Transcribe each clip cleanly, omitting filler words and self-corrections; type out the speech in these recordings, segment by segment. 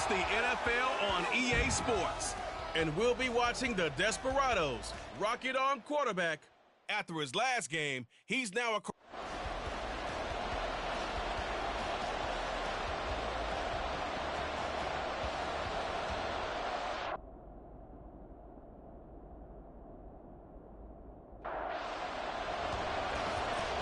It's the NFL on EA Sports. And we'll be watching the Desperados rock it on quarterback. After his last game, he's now a...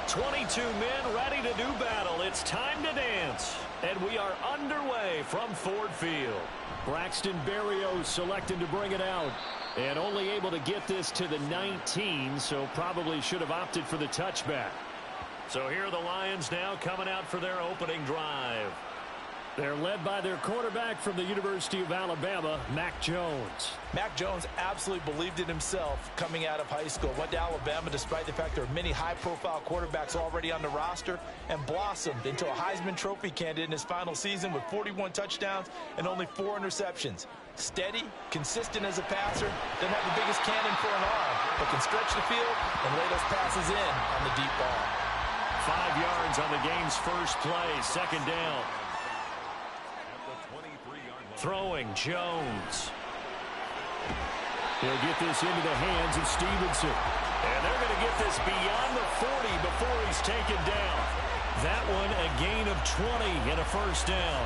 "22 men ready to do battle. It's time to dance." And we are underway from Ford Field. Braxton Berrios selected to bring it out. And only able to get this to the 19, so probably should have opted for the touchback. So here are the Lions now coming out for their opening drive. They're led by their quarterback from the University of Alabama, Mac Jones. Mac Jones absolutely believed in himself coming out of high school. Went to Alabama despite the fact there are many high-profile quarterbacks already on the roster, and blossomed into a Heisman Trophy candidate in his final season with 41 touchdowns and only 4 interceptions. Steady, consistent as a passer, doesn't have the biggest cannon for an arm, but can stretch the field and lay those passes in on the deep ball. 5 yards on the game's first play, second down. Throwing, Jones. He'll get this into the hands of Stevenson. And they're going to get this beyond the 40 before he's taken down. That one a gain of 20 and a first down.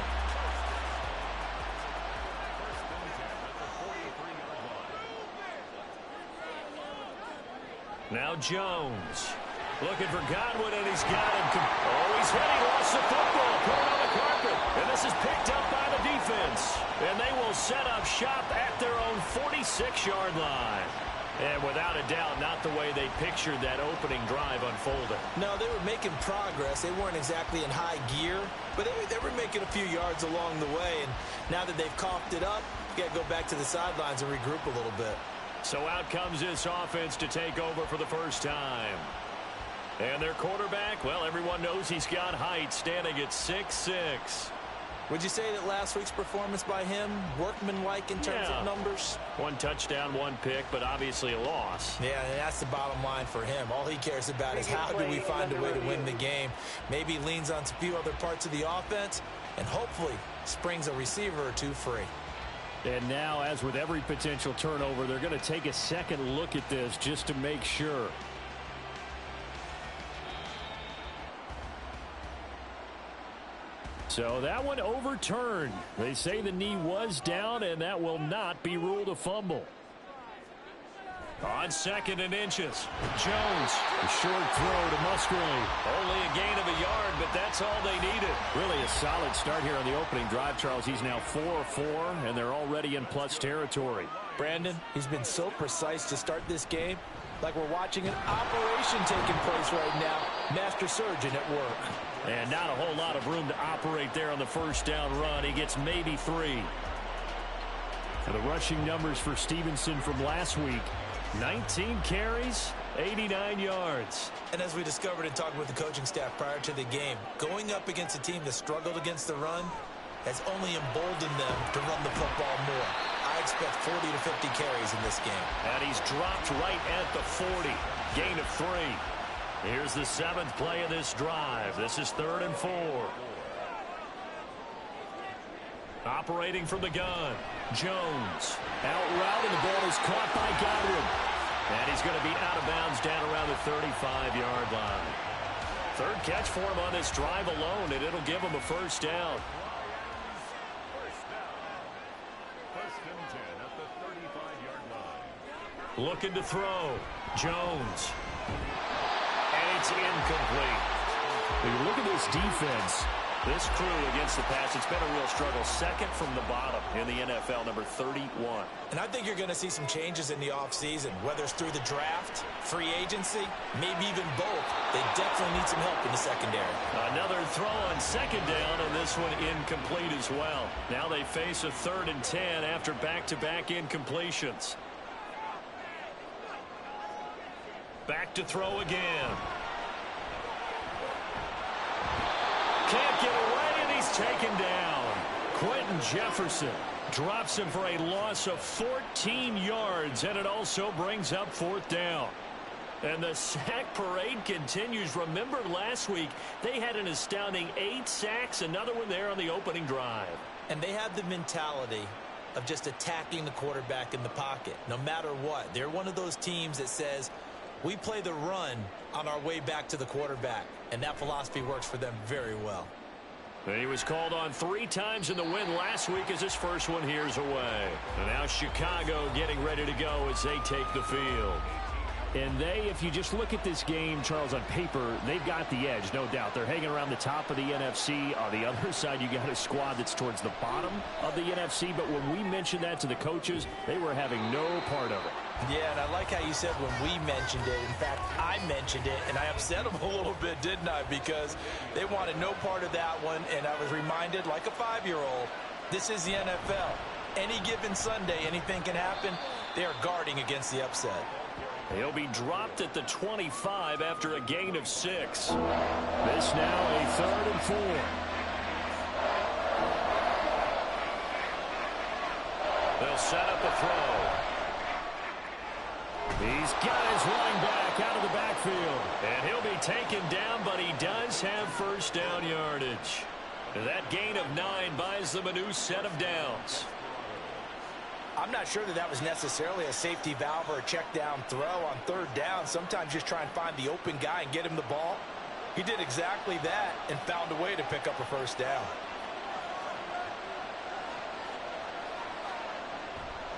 Now Jones. Looking for Godwin, and he's got him. Oh, he's hit. He lost the football. Put it on the carpet. And this is picked up by the defense. And they will set up shop at their own 46-yard line. And without a doubt, not the way they pictured that opening drive unfolding. No, they were making progress. They weren't exactly in high gear, but they were making a few yards along the way. And now that they've coughed it up, you got to go back to the sidelines and regroup a little bit. So out comes this offense to take over for the first time. And their quarterback, well, everyone knows he's got height, standing at 6'6". Would you say that last week's performance by him, workmanlike in terms of numbers? 1 touchdown, 1 pick, but obviously a loss. Yeah, and that's the bottom line for him. All he cares about is how do we find a way to win the game. Maybe leans on a few other parts of the offense, and hopefully springs a receiver or two free. And now, as with every potential turnover, they're going to take a second look at this just to make sure. So that one overturned. They say the knee was down, and that will not be ruled a fumble. On 2nd and inches, Jones, a short throw to Musgrave. Only a gain of a yard, but that's all they needed. Really a solid start here on the opening drive, Charles. He's now 4-4, and they're already in plus territory. Brandon, he's been so precise to start this game, like we're watching an operation taking place right now. Master surgeon at work. And not a whole lot of room to operate there on the first down run. He gets maybe 3. And the rushing numbers for Stevenson from last week, 19 carries, 89 yards. And as we discovered in talking with the coaching staff prior to the game, going up against a team that struggled against the run has only emboldened them to run the football more. I expect 40 to 50 carries in this game. And he's dropped right at the 40. Gain of 3. Here's the 7th play of this drive. This is 3rd and 4. Operating from the gun, Jones. Out route, and the ball is caught by Godwin. And he's going to be out of bounds down around the 35-yard line. 3rd catch for him on this drive alone, and it'll give him a first down. First and 10 at the 35-yard line. Looking to throw, Jones. And it's incomplete. When you look at this defense, this crew against the pass, it's been a real struggle. 2nd from the bottom in the NFL, number 31. And I think you're going to see some changes in the offseason, whether it's through the draft, free agency, maybe even both. They definitely need some help in the secondary. Another throw on 2nd down, and this one incomplete as well. Now they face a 3rd and 10 after back-to-back incompletions. Back to throw again. Can't get away, and he's taken down. Quentin Jefferson drops him for a loss of 14 yards, and it also brings up 4th down. And the sack parade continues. Remember last week, they had an astounding 8 sacks, another one there on the opening drive. And they have the mentality of just attacking the quarterback in the pocket, no matter what. They're one of those teams that says, we play the run on our way back to the quarterback, and that philosophy works for them very well. He was called on 3 times in the win last week as his first one here's away. And now Chicago getting ready to go as they take the field. And if you just look at this game, Charles, on paper, they've got the edge, no doubt. They're hanging around the top of the NFC. On the other side, you got a squad that's towards the bottom of the NFC. But when we mentioned that to the coaches, they were having no part of it. Yeah, and I like how you said when we mentioned it. In fact, I mentioned it, and I upset them a little bit, didn't I? Because they wanted no part of that one, and I was reminded, like a 5-year-old, this is the NFL. Any given Sunday, anything can happen. They are guarding against the upset. He'll be dropped at the 25 after a gain of 6. This now a 3rd and 4. They'll set up a throw. He's got his running back out of the backfield. And he'll be taken down, but he does have first down yardage. That gain of 9 buys them a new set of downs. I'm not sure that was necessarily a safety valve or a check down throw on 3rd down. Sometimes just try and find the open guy and get him the ball. He did exactly that and found a way to pick up a first down.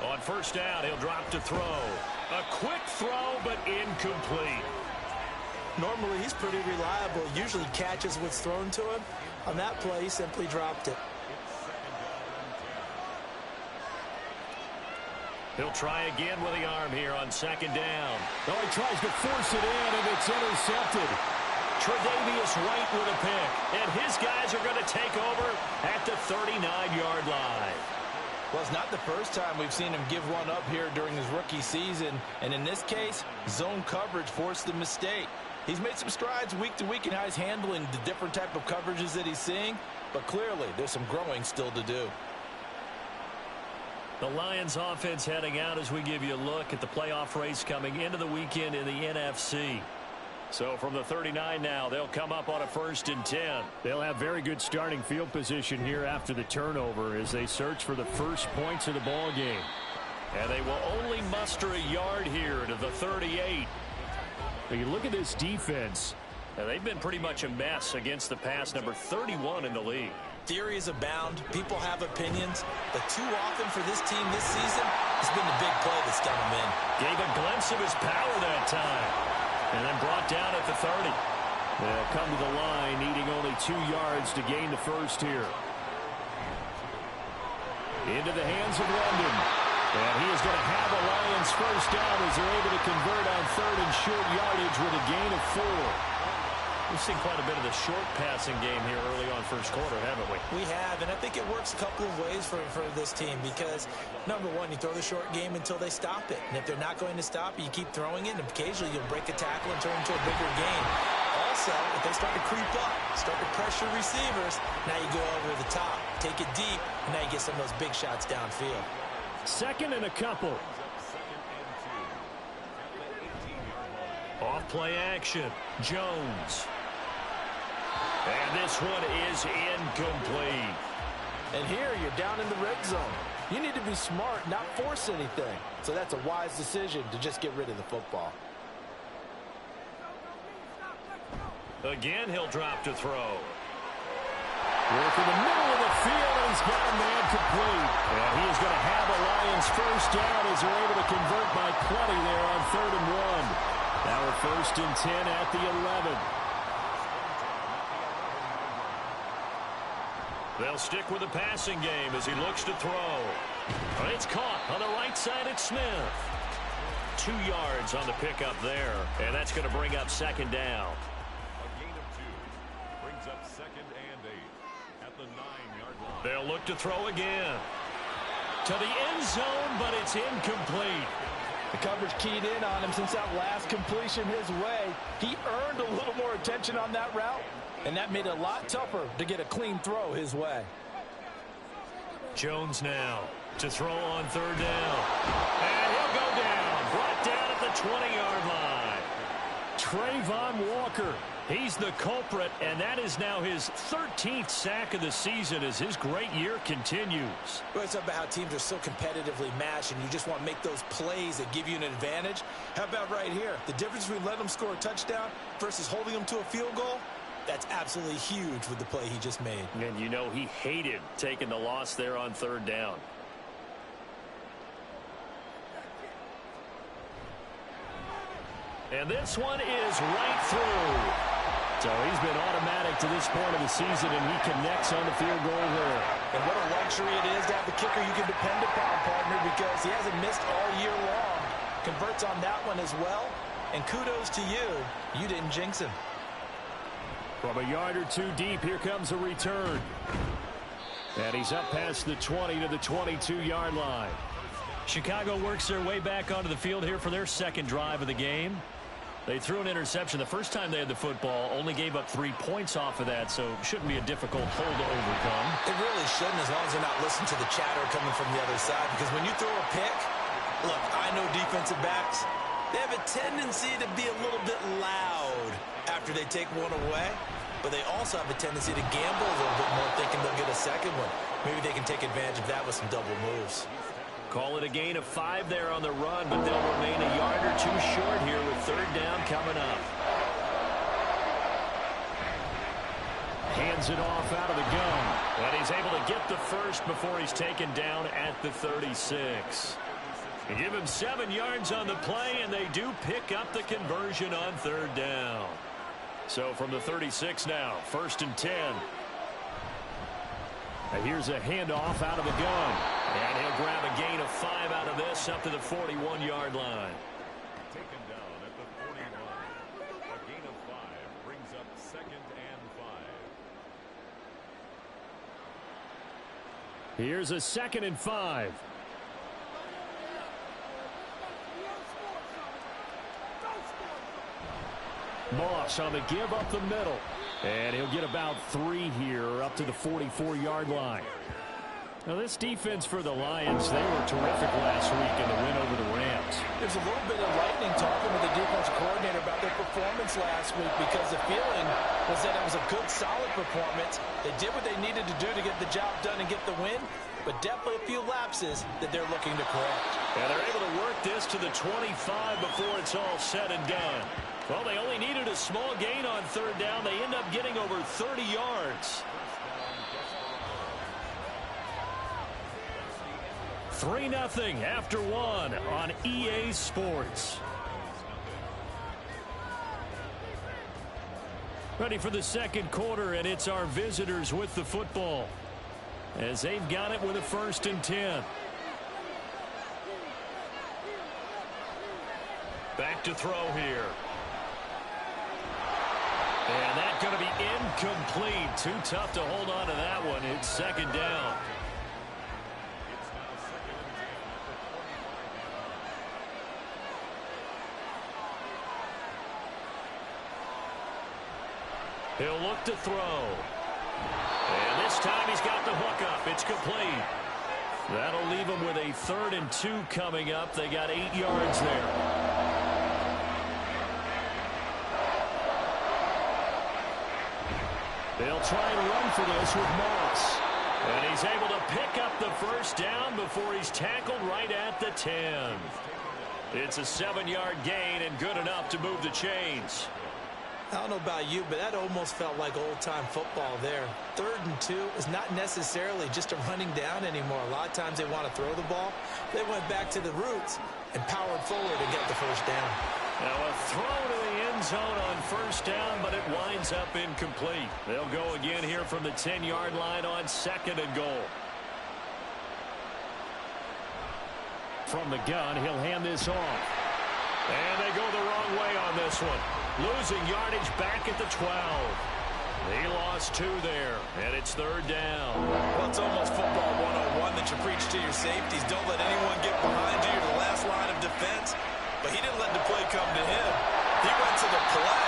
On first down, he'll drop to throw. A quick throw, but incomplete. Normally, he's pretty reliable. Usually catches what's thrown to him. On that play, he simply dropped it. He'll try again with the arm here on 2nd down. Oh, he tries to force it in, and it's intercepted. Tre'Davious White with a pick, and his guys are going to take over at the 39-yard line. Well, it's not the first time we've seen him give one up here during his rookie season, and in this case, zone coverage forced the mistake. He's made some strides week to week in how he's handling the different type of coverages that he's seeing, but clearly there's some growing still to do. The Lions offense heading out as we give you a look at the playoff race coming into the weekend in the NFC. So from the 39 now, they'll come up on a 1st and 10. They'll have very good starting field position here after the turnover as they search for the first points of the ball game. And they will only muster a yard here to the 38. When you look at this defense, they've been pretty much a mess against the pass, number 31 in the league. Theories abound. People have opinions. But too often for this team this season, it's been the big play that's done them in. Gave a glimpse of his power that time. And then brought down at the 30. They'll come to the line, needing only 2 yards to gain the first here. Into the hands of London. And he is going to have a Lions first down as they're able to convert on 3rd and short yardage with a gain of 4. We've seen quite a bit of the short passing game here early on first quarter, haven't we? We have, and I think it works a couple of ways for this team because, number one, you throw the short game until they stop it. And if they're not going to stop it, you keep throwing it, and occasionally you'll break a tackle and turn into a bigger game. Also, if they start to creep up, start to pressure receivers, now you go over the top, take it deep, and now you get some of those big shots downfield. 2nd and a couple. Off play action. Jones. And this one is incomplete. And here you're down in the red zone. You need to be smart, not force anything. So that's a wise decision to just get rid of the football. Again, he'll drop to throw. Work in the middle of the field, and he's got a man complete. And he is going to have a Lions first down as they're able to convert by plenty there on 3rd and 1. Now a 1st and 10 at the 11. They'll stick with the passing game as he looks to throw. It's caught on the right side at Smith. 2 yards on the pickup there, and that's going to bring up 2nd down. A gain of 2 brings up 2nd and 8 at the 9-yard line. They'll look to throw again. To the end zone, but it's incomplete. The coverage keyed in on him since that last completion his way. He earned a little more attention on that route, and that made it a lot tougher to get a clean throw his way. Jones now to throw on 3rd down. And he'll go down. Brought down at the 20-yard line. Trayvon Walker He's the culprit, and that is now his 13th sack of the season as his great year continues. Well, it's about how teams are so competitively matched, and you just want to make those plays that give you an advantage. How about right here? The difference between letting them score a touchdown versus holding them to a field goal, that's absolutely huge with the play he just made. And you know he hated taking the loss there on third down. And this one is right through. So he's been automatic to this point of the season, and he connects on the field goal there. And what a luxury it is to have the kicker you can depend upon, partner, because he hasn't missed all year long. Converts on that one as well. And kudos to you. You didn't jinx him. From a yard or two deep, here comes a return. And he's up past the 20 to the 22-yard line. Chicago works their way back onto the field here for their second drive of the game. They threw an interception the first time they had the football, only gave up 3 points off of that, so shouldn't be a difficult hole to overcome. It really shouldn't, as long as they're not listening to the chatter coming from the other side, because when you throw a pick, look, I know defensive backs, they have a tendency to be a little bit loud after they take one away, but they also have a tendency to gamble a little bit more, thinking they'll get a second one. Maybe they can take advantage of that with some double moves. Call it a gain of 5 there on the run, but they'll remain a yard or two short here with third down coming up. Hands it off out of the gun, and he's able to get the first before he's taken down at the 36. They give him 7 yards on the play, and they do pick up the conversion on third down. So from the 36 now, 1st and 10. And here's a handoff out of the gun. And he'll grab a gain of 5 out of this up to the 41-yard line. Taken down at the 41. A gain of 5 brings up 2nd and 5. Here's a 2nd and 5. Moss on the give up the middle. And he'll get about 3 here up to the 44-yard line. Now this defense for the Lions, they were terrific last week in the win over the Rams. There's a little bit of lightning talking with the defensive coordinator about their performance last week, because the feeling was that it was a good, solid performance. They did what they needed to do to get the job done and get the win, but definitely a few lapses that they're looking to correct. And they're able to work this to the 25 before it's all said and done. Well, they only needed a small gain on third down. They end up getting over 30 yards. 3-0 after 1 on EA Sports. Ready for the second quarter, and it's our visitors with the football as they've got it with a 1st and 10. Back to throw here. And that's going to be incomplete. Too tough to hold on to that one. It's 2nd down. He'll look to throw. And this time he's got the hook up. It's complete. That'll leave him with a 3rd and 2 coming up. They got 8 yards there. They'll try and run for this with Moss. And he's able to pick up the 1st down before he's tackled right at the 10. It's a 7-yard gain and good enough to move the chains. I don't know about you, but that almost felt like old-time football there. 3rd and 2 is not necessarily just a running down anymore. A lot of times they want to throw the ball. They went back to the roots and powered forward to get the 1st down. Now a throw to the end zone on 1st down, but it winds up incomplete. They'll go again here from the 10-yard line on 2nd and goal. From the gun, he'll hand this off. And they go the wrong way on this one. Losing yardage back at the 12. He lost 2 there, and it's 3rd down. Well, it's almost football 101 that you preach to your safeties. Don't let anyone get behind you. You're the last line of defense. But he didn't let the play come to him. He went to the play.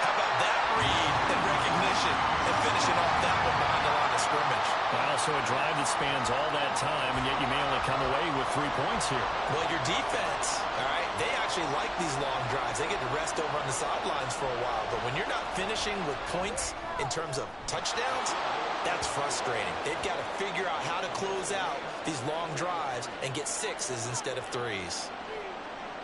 How about that read and recognition and finishing off that one behind the line of scrimmage? Well, so a drive that spans all that time, and yet you may only come away with 3 points here. Well, your defense, all right, They actually like these long drives. They get to rest over on the sidelines for a while. But when you're not finishing with points in terms of touchdowns, that's frustrating. They've got to figure out how to close out these long drives and get 6s instead of 3s.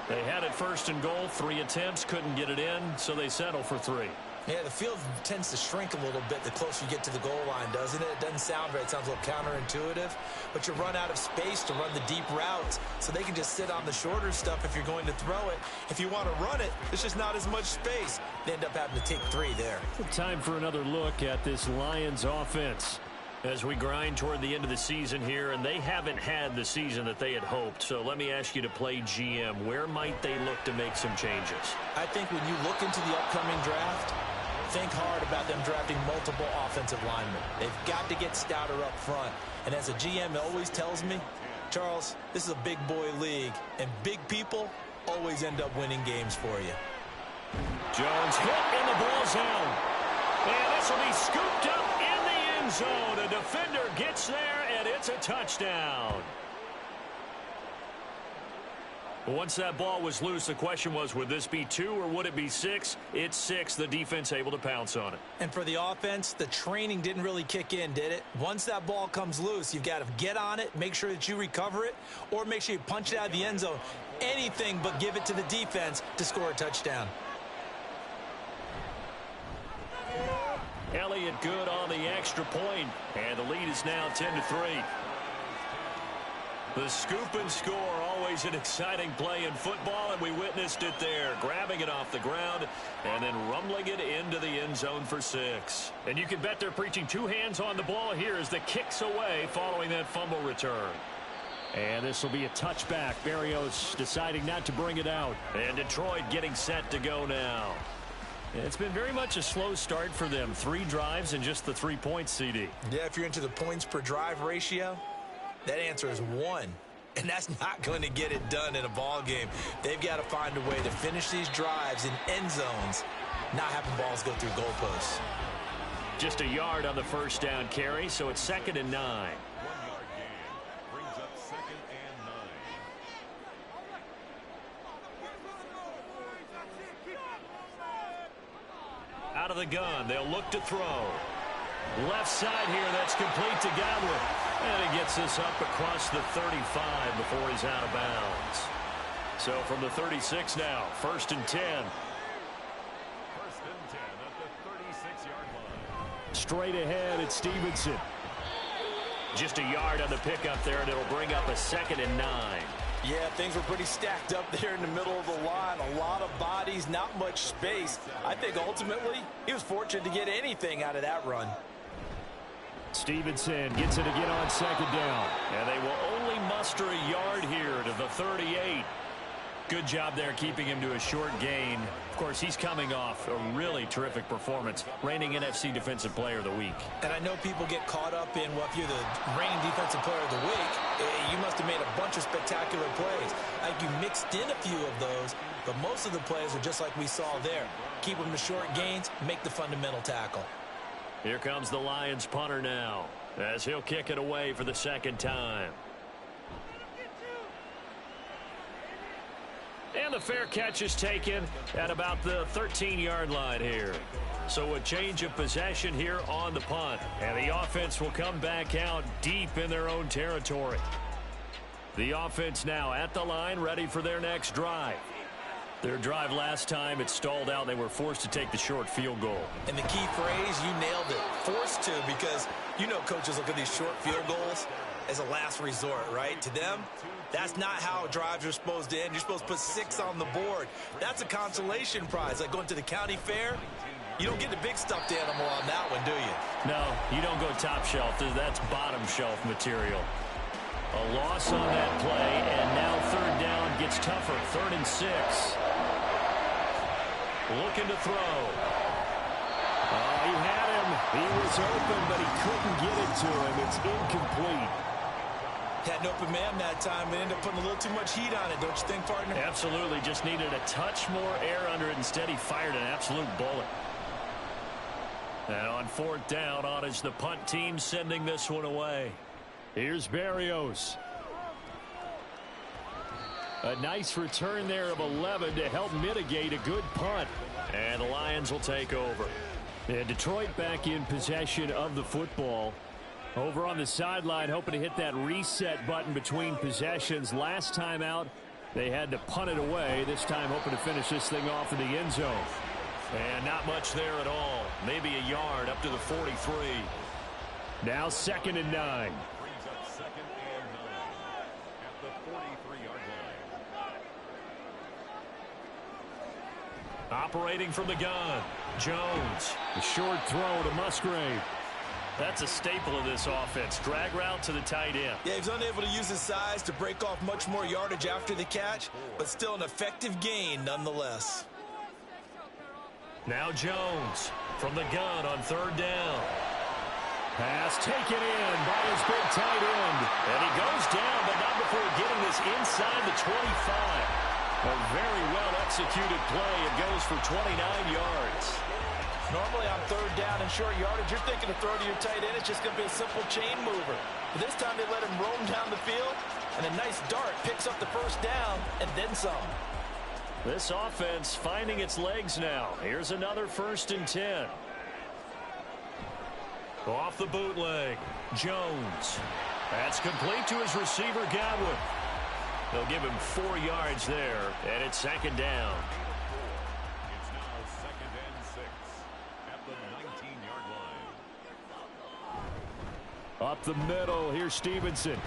They had it first and goal, 3 attempts, couldn't get it in, so they settle for 3. Yeah, the field tends to shrink a little bit the closer you get to the goal line, doesn't it? It doesn't sound right. It sounds a little counterintuitive. But you run out of space to run the deep routes, so they can just sit on the shorter stuff if you're going to throw it. If you want to run it, there's just not as much space. They end up having to take 3 there. Time for another look at this Lions offense as we grind toward the end of the season here, and they haven't had the season that they had hoped. So let me ask you to play GM. Where might they look to make some changes? I think when you look into the upcoming draft, think hard about them drafting multiple offensive linemen. They've got to get stouter up front. And as a GM always tells me, Charles, this is a big boy league, and big people always end up winning games for you. Jones hit, and the ball's out. And this will be scooped up in the end zone. A defender gets there, and it's a touchdown. Once that ball was loose, the question was, would this be 2 or would it be 6? It's 6. The defense able to pounce on it. And for the offense, the training didn't really kick in, did it? Once that ball comes loose, you've got to get on it, make sure that you recover it, or make sure you punch it out of the end zone. Anything but give it to the defense to score a touchdown. Elliott good on the extra point, and the lead is now 10-3. The scoop and score, always an exciting play in football, and we witnessed it there, grabbing it off the ground and then rumbling it into the end zone for 6. And you can bet they're preaching 2 hands on the ball here as the kick's away following that fumble return. And this will be a touchback. Berrios deciding not to bring it out. And Detroit getting set to go now. It's been very much a slow start for them. 3 drives and just the 3 points, CD. Yeah, if you're into the points per drive ratio, that answer is 1. And that's not going to get it done in a ball game. They've got to find a way to finish these drives in end zones, not having balls go through goalposts. Just a yard on the first down carry, so it's 2nd and 9. 1-yard gain brings up 2nd and 9. Out of the gun, they'll look to throw. Left side here, that's complete to Godwin. And he gets this up across the 35 before he's out of bounds. So from the 36 now, 1st and 10. 1st and 10 at the 36-yard line. Straight ahead, it's Stevenson. Just a yard on the pickup there, and it'll bring up a 2nd and 9. Yeah, things were pretty stacked up there in the middle of the line. A lot of bodies, not much space. I think ultimately he was fortunate to get anything out of that run. Stevenson gets it again on 2nd down. And they will only muster a yard here to the 38. Good job there keeping him to a short gain. Of course, he's coming off a really terrific performance, reigning NFC Defensive Player of the Week. And I know people get caught up in, well, if you're the reigning Defensive Player of the Week, you must have made a bunch of spectacular plays. Like you mixed in a few of those, but most of the plays are just like we saw there. Keep them to short gains, make the fundamental tackle. Here comes the Lions punter now, as he'll kick it away for the 2nd time. And the fair catch is taken at about the 13-yard line here. So a change of possession here on the punt. And the offense will come back out deep in their own territory. The offense now at the line, ready for their next drive. Their drive last time, it stalled out. They were forced to take the short field goal. And the key phrase, you nailed it. Forced to, because you know coaches look at these short field goals as a last resort, right? To them, that's not how drives are supposed to end. You're supposed to put 6 on the board. That's a consolation prize. Like going to the county fair, you don't get the big stuffed animal on that one, do you? No, you don't go top shelf. That's bottom shelf material. A loss on that play, and now 3rd down gets tougher. 3rd and 6. Looking to throw. He had him. He was open, but he couldn't get it to him. It's incomplete. Had an open man that time, but ended up putting a little too much heat on it, don't you think, partner? Absolutely. Just needed a touch more air under it. Instead, he fired an absolute bullet. And on 4th down, on is the punt team sending this one away. Here's Berrios. A nice return there of 11 to help mitigate a good punt. And the Lions will take over. And Detroit back in possession of the football. Over on the sideline, hoping to hit that reset button between possessions. Last time out, they had to punt it away. This time hoping to finish this thing off in the end zone. And not much there at all. Maybe a yard up to the 43. Now 2nd and 9. Brings up 2nd and 9 at the 43-yard line. Operating from the gun, Jones. A short throw to Musgrave. That's a staple of this offense. Drag route to the tight end. Yeah, he's unable to use his size to break off much more yardage after the catch, but still an effective gain nonetheless. Now Jones from the gun on 3rd down. Pass taken in by his big tight end. And he goes down, but not before getting this inside the 25. A very well-executed play. It goes for 29 yards. Normally on 3rd down and short yardage, you're thinking to throw to your tight end. It's just going to be a simple chain mover. But this time they let him roam down the field, and a nice dart picks up the 1st down and then some. This offense finding its legs now. Here's another 1st and 10. Off the bootleg, Jones. That's complete to his receiver, Godwin. They'll give him 4 yards there, and it's 2nd down. It's now 2nd and 6 at the 19-yard line. Up the middle, here's Stevenson.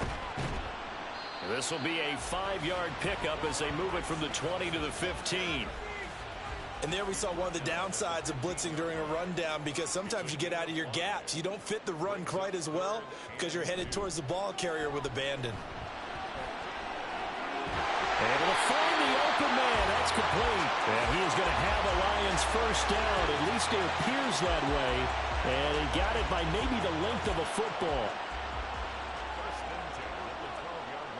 This will be a 5-yard pickup as they move it from the 20 to the 15. And there we saw one of the downsides of blitzing during a rundown, because sometimes you get out of your gaps. You don't fit the run quite as well because you're headed towards the ball carrier with abandon. Able to find the open man. That's complete. And he is going to have a Lions 1st down. At least it appears that way. And he got it by maybe the length of a football. 1st and 10 at the 12-yard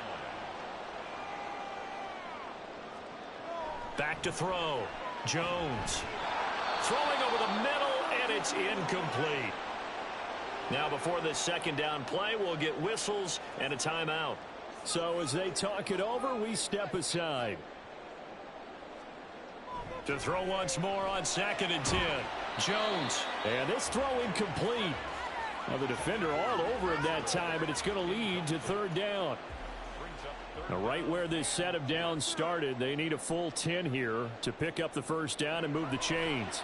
line. Back to throw. Jones. Throwing over the middle, and it's incomplete. Now before this 2nd down play, we'll get whistles and a timeout. So as they talk it over, we step aside. To throw once more on 2nd and 10. Jones. And this throw incomplete. Now the defender all over him that time, and it's going to lead to 3rd down. Now right where this set of downs started, they need a full 10 here to pick up the 1st down and move the chains.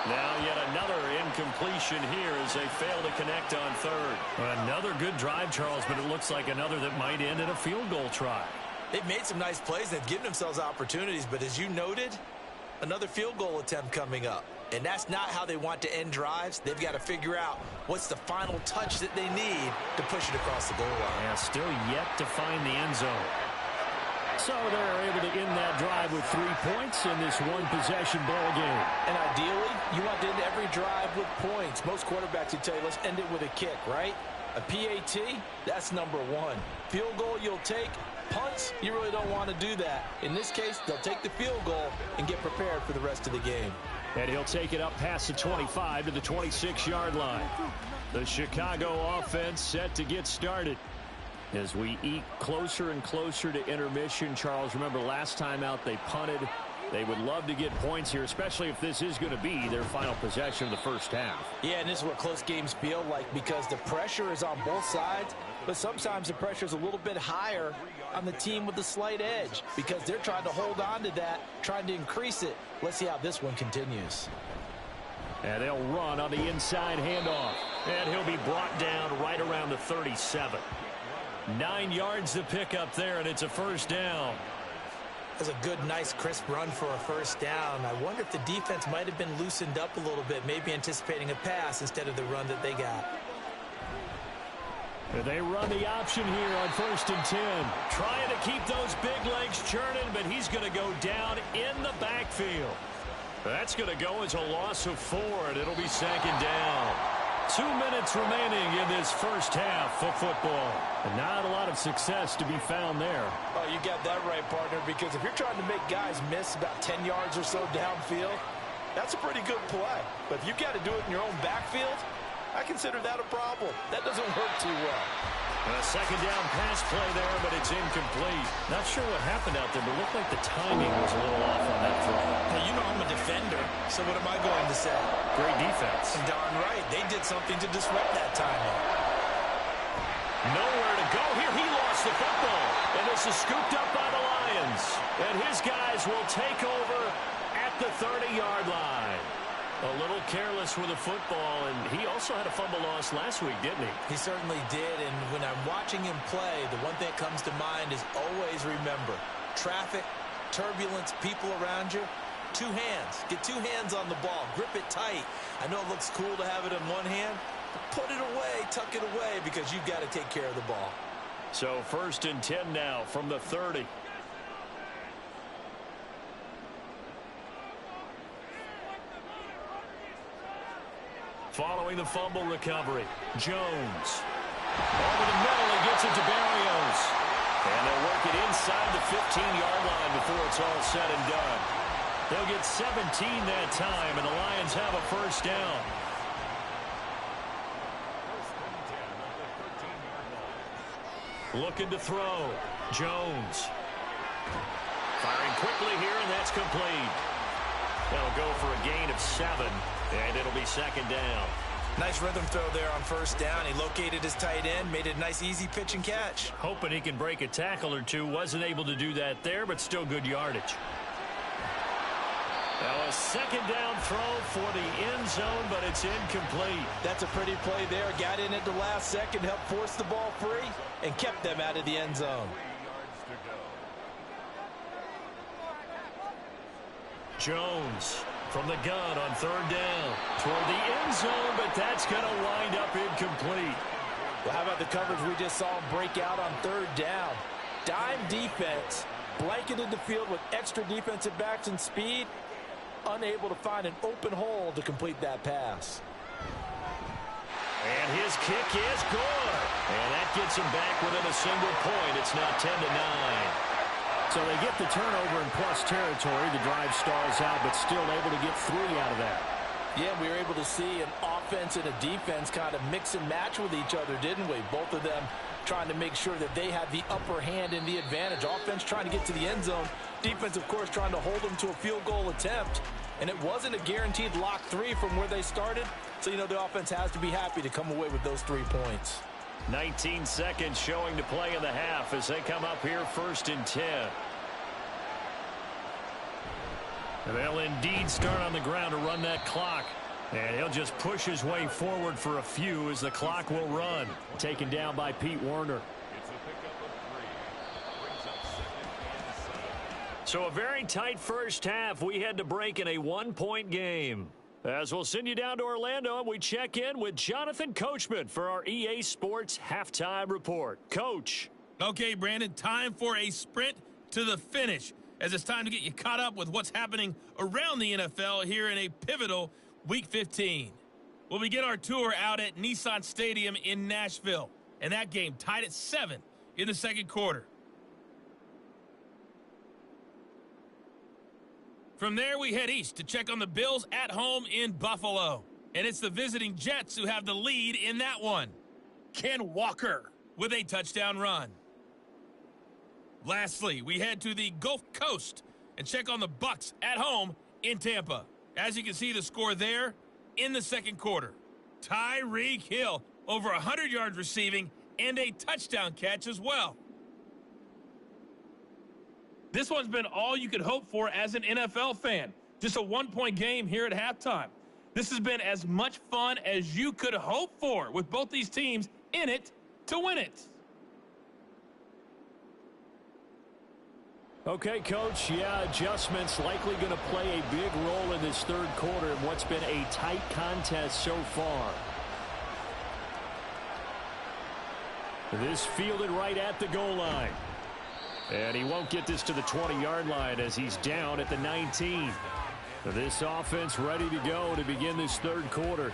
Now yet another incompletion here as they fail to connect on 3rd. Another good drive, Charles, but it looks like another that might end in a field goal try. They've made some nice plays. They've given themselves opportunities, but as you noted, another field goal attempt coming up. And that's not how they want to end drives. They've got to figure out what's the final touch that they need to push it across the goal line. Yeah, still yet to find the end zone. So they're able to end that drive with 3 points in this one-possession ball game. And ideally, you want to end every drive with points. Most quarterbacks would tell you, let's end it with a kick, right? A PAT, that's number 1. Field goal you'll take. Punts, you really don't want to do that. In this case, they'll take the field goal and get prepared for the rest of the game. And he'll take it up past the 25 to the 26-yard line. The Chicago offense set to get started. As we eke closer and closer to intermission, Charles, remember last time out they punted. They would love to get points here, especially if this is going to be their final possession of the 1st half. Yeah, and this is what close games feel like because the pressure is on both sides, but sometimes the pressure is a little bit higher on the team with the slight edge because they're trying to hold on to that, trying to increase it. Let's see how this one continues. And they'll run on the inside handoff. And he'll be brought down right around the 37. 9 yards to pick up there, and it's a 1st down. That's a good, nice, crisp run for a 1st down. I wonder if the defense might have been loosened up a little bit, maybe anticipating a pass instead of the run that they got. They run the option here on 1st and 10. Trying to keep those big legs churning, but he's going to go down in the backfield. That's going to go as a loss of 4, and it'll be 2nd down. 2 minutes remaining in this 1st half of football. And not a lot of success to be found there. Oh, you got that right, partner, because if you're trying to make guys miss about 10 yards or so downfield, that's a pretty good play. But if you've got to do it in your own backfield, I consider that a problem. That doesn't work too well. A second down pass play there, but it's incomplete. Not sure what happened out there, but it looked like the timing was a little off on that throw. Now, you know I'm a defender, so what am I going to say? Great defense. And darn right, they did something to disrupt that timing. Nowhere to go here. He lost the football. And this is scooped up by the Lions. And his guys will take over at the 30-yard line. A little careless with the football, and he also had a fumble loss last week, didn't he? He certainly did, and when I'm watching him play, the one thing that comes to mind is always remember, traffic, turbulence, people around you, two hands. Get two hands on the ball. Grip it tight. I know it looks cool to have it in one hand, but put it away, tuck it away, because you've got to take care of the ball. So 1st and 10 now from the 30. Following the fumble recovery, Jones. Over the middle, he gets it to Berrios. And they'll work it inside the 15-yard line before it's all said and done. They'll get 17 that time, and the Lions have a first down. Looking to throw. Jones. Firing quickly here, and that's complete. They'll go for a gain of 7, and it'll be 2nd down. Nice rhythm throw there on 1st down. He located his tight end, made it a nice, easy pitch and catch. Hoping he can break a tackle or two. Wasn't able to do that there, but still good yardage. Now a 2nd down throw for the end zone, but it's incomplete. That's a pretty play there. Got in at the last second, helped force the ball free, and kept them out of the end zone. Jones from the gun on 3rd down. Toward the end zone, but that's going to wind up incomplete. Well, how about the coverage we just saw him break out on 3rd down? Dime defense, blanketed the field with extra defensive backs and speed, unable to find an open hole to complete that pass. And his kick is good. And that gets him back within a single point. It's now 10-9. So they get the turnover in plus territory. The drive stalls out, but still able to get 3 out of that. Yeah, we were able to see an offense and a defense kind of mix and match with each other, didn't we? Both of them trying to make sure that they have the upper hand and the advantage. Offense trying to get to the end zone. Defense, of course, trying to hold them to a field goal attempt. And it wasn't a guaranteed lock 3 from where they started. So, you know, the offense has to be happy to come away with those 3 points. 19 seconds showing to play in the half as they come up here 1st and 10. They'll indeed start on the ground to run that clock. And he'll just push his way forward for a few as the clock will run. Taken down by Pete Werner. So a very tight first half. We had to break in a 1-point game. As we'll send you down to Orlando, and we check in with Jonathan Coachman for our EA Sports Halftime Report. Coach. Okay, Brandon, time for a sprint to the finish, as it's time to get you caught up with what's happening around the NFL here in a pivotal Week 15. We'll begin our tour out at Nissan Stadium in Nashville, and that game tied at 7 in the 2nd quarter. From there, we head east to check on the Bills at home in Buffalo. And it's the visiting Jets who have the lead in that one. Ken Walker with a touchdown run. Lastly, we head to the Gulf Coast and check on the Bucs at home in Tampa. As you can see, the score there in the 2nd quarter. Tyreek Hill over 100 yards receiving and a touchdown catch as well. This one's been all you could hope for as an NFL fan. Just a 1-point game here at halftime. This has been as much fun as you could hope for, with both these teams in it to win it. Okay, Coach, yeah, adjustments likely going to play a big role in this 3rd quarter in what's been a tight contest so far. This fielded right at the goal line. And he won't get this to the 20-yard line as he's down at the 19. This offense ready to go to begin this 3rd quarter.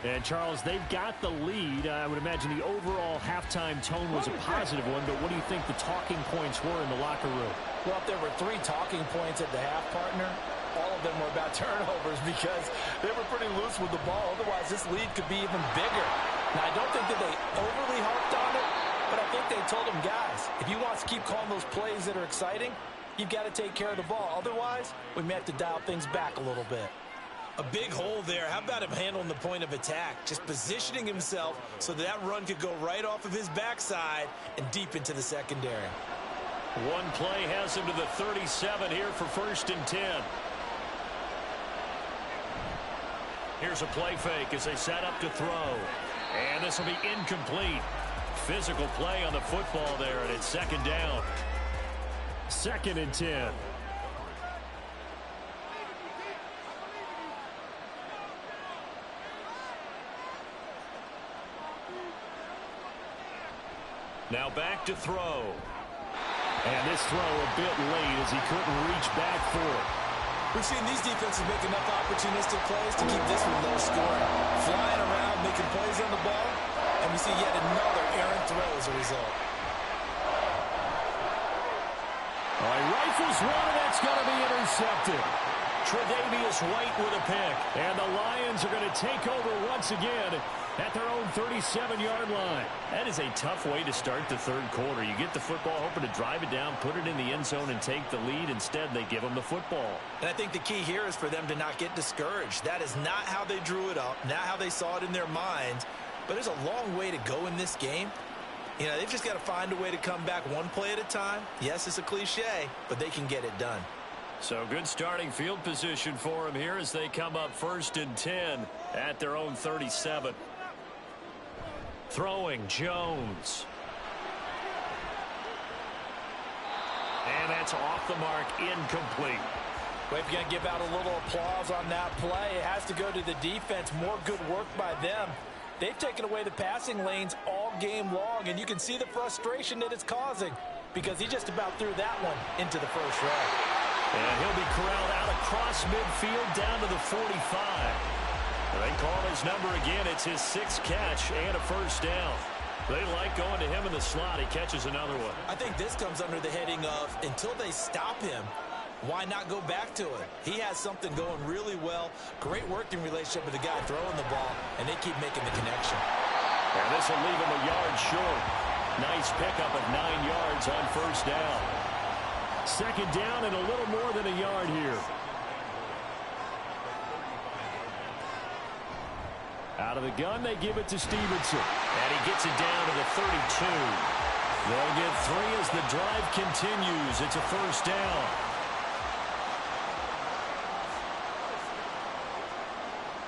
And, Charles, they've got the lead. I would imagine the overall halftime tone was a positive one, but what do you think the talking points were in the locker room? Well, if there were 3 talking points at the half, partner, all of them were about turnovers because they were pretty loose with the ball. Otherwise, this lead could be even bigger. Now, I don't think that they overly harped on it, But I think they told him, guys, if you want to keep calling those plays that are exciting, you've got to take care of the ball. Otherwise, we may have to dial things back a little bit. A big hole there. How about him handling the point of attack? Just positioning himself so that run could go right off of his backside and deep into the secondary. One play has him to the 37 here for 1st and 10. Here's a play fake as they set up to throw. And this will be incomplete. Physical play on the football there, and it's 2nd down. 2nd and 10. Now back to throw. And this throw a bit late as he couldn't reach back for it. We've seen these defenses make enough opportunistic plays to keep this one low scoring. Flying around, making plays on the ball, and we see yet another errant throw as a result. Oh, he rifles one, and that's going to be intercepted. Tre'Davious White with a pick. And the Lions are going to take over once again at their own 37-yard line. That is a tough way to start the 3rd quarter. You get the football, hoping to drive it down, put it in the end zone, and take the lead. Instead, they give them the football. And I think the key here is for them to not get discouraged. That is not how they drew it up, not how they saw it in their minds. But there's a long way to go in this game. You know, they've just got to find a way to come back one play at a time. Yes, it's a cliche, but they can get it done. So good starting field position for them here as they come up 1st and 10 at their own 37. Throwing Jones. And that's off the mark, incomplete. We're going to give out a little applause on that play. It has to go to the defense. More good work by them. They've taken away the passing lanes all game long, and you can see the frustration that it's causing because he just about threw that one into the first row. And he'll be corralled out across midfield down to the 45. They call his number again. It's his 6th catch and a 1st down. They like going to him in the slot. He catches another one. I think this comes under the heading of until they stop him, why not go back to it? He has something going really well. Great working relationship with the guy throwing the ball, and they keep making the connection. And this will leave him a yard short. Nice pickup of 9 yards on 1st down. 2nd down and a little more than a yard here. Out of the gun, they give it to Stevenson. And he gets it down to the 32. They'll get 3 as the drive continues. It's a 1st down.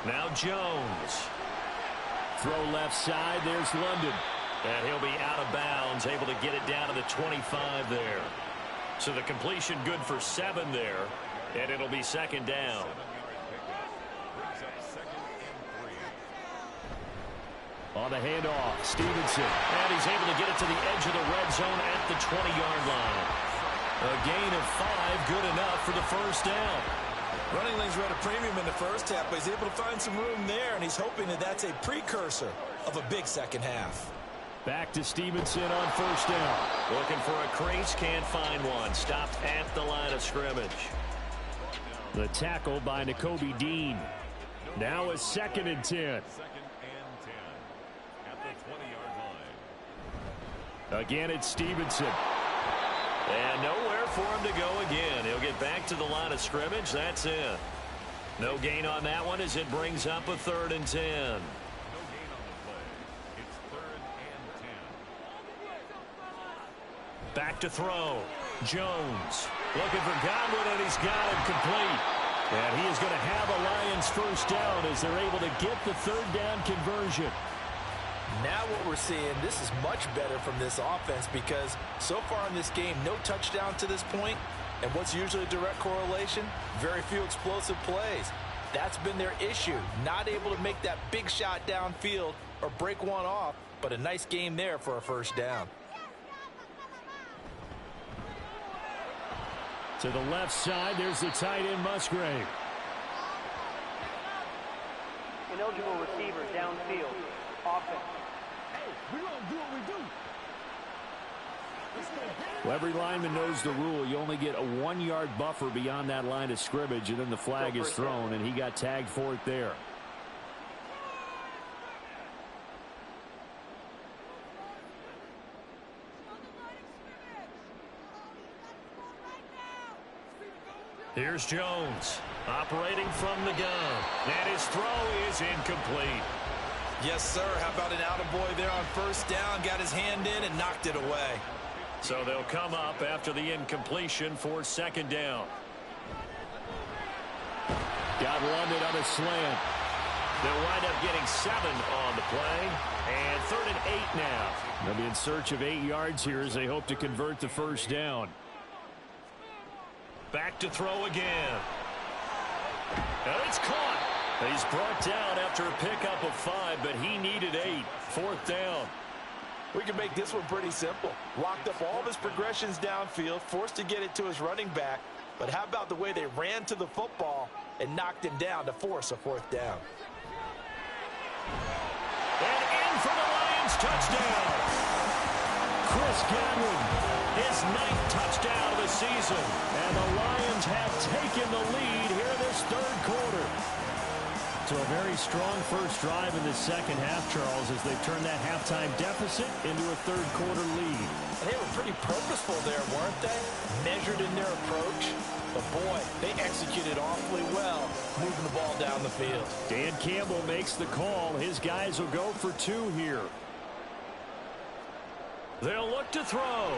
Now Jones. Throw left side. There's London. And he'll be out of bounds, able to get it down to the 25 there. So the completion good for 7 there. And it'll be 2nd down. On the handoff, Stevenson. And he's able to get it to the edge of the red zone at the 20-yard line. A gain of 5, good enough for the 1st down. Running lanes were at a premium in the first half, but he's able to find some room there, and he's hoping that that's a precursor of a big second half. Back to Stevenson on 1st down. Looking for a crease, can't find one. Stopped at the line of scrimmage. The tackle by Nakobe Dean. Now a 2nd and 10. Again, it's Stevenson. And nowhere for him to go again. He'll get back to the line of scrimmage. That's it. No gain on that one as it brings up a 3rd and 10. Back to throw. Jones looking for Godwin, and he's got him complete. And he is going to have a Lions 1st down as they're able to get the 3rd down conversion. Now what we're seeing, this is much better from this offense because so far in this game, no touchdown to this point. And what's usually a direct correlation? Very few explosive plays. That's been their issue. Not able to make that big shot downfield or break one off, but a nice game there for a 1st down. To the left side, there's the tight end, Musgrave. Ineligible receiver downfield. Offense. We're going to do what we do. Well, every lineman knows the rule. You only get a 1-yard buffer beyond that line of scrimmage, and then the flag is thrown, and he got tagged for it there. Here's Jones, operating from the gun. And his throw is incomplete. Yes, sir. How about an attaboy there on first down? Got his hand in and knocked it away. So they'll come up after the incompletion for second down. Got London on a slant. They'll wind up getting 7 on the play. And 3rd and 8 now. They'll be in search of 8 yards here as they hope to convert the first down. Back to throw again. And it's caught. He's brought down after a pickup of 5, but he needed 8. 4th down. We can make this one pretty simple. Locked up all of his progressions downfield, forced to get it to his running back. But how about the way they ran to the football and knocked him down to force a 4th down? And in for the Lions touchdown. Chris Godwin, his 9th touchdown of the season. And the Lions have taken the lead here this 3rd quarter. So a very strong first drive in the second half, Charles, as they've turned that halftime deficit into a 3rd quarter lead. They were pretty purposeful there, weren't they? Measured in their approach. But boy, they executed awfully well, moving the ball down the field. Dan Campbell makes the call. His guys will go for 2 here. They'll look to throw.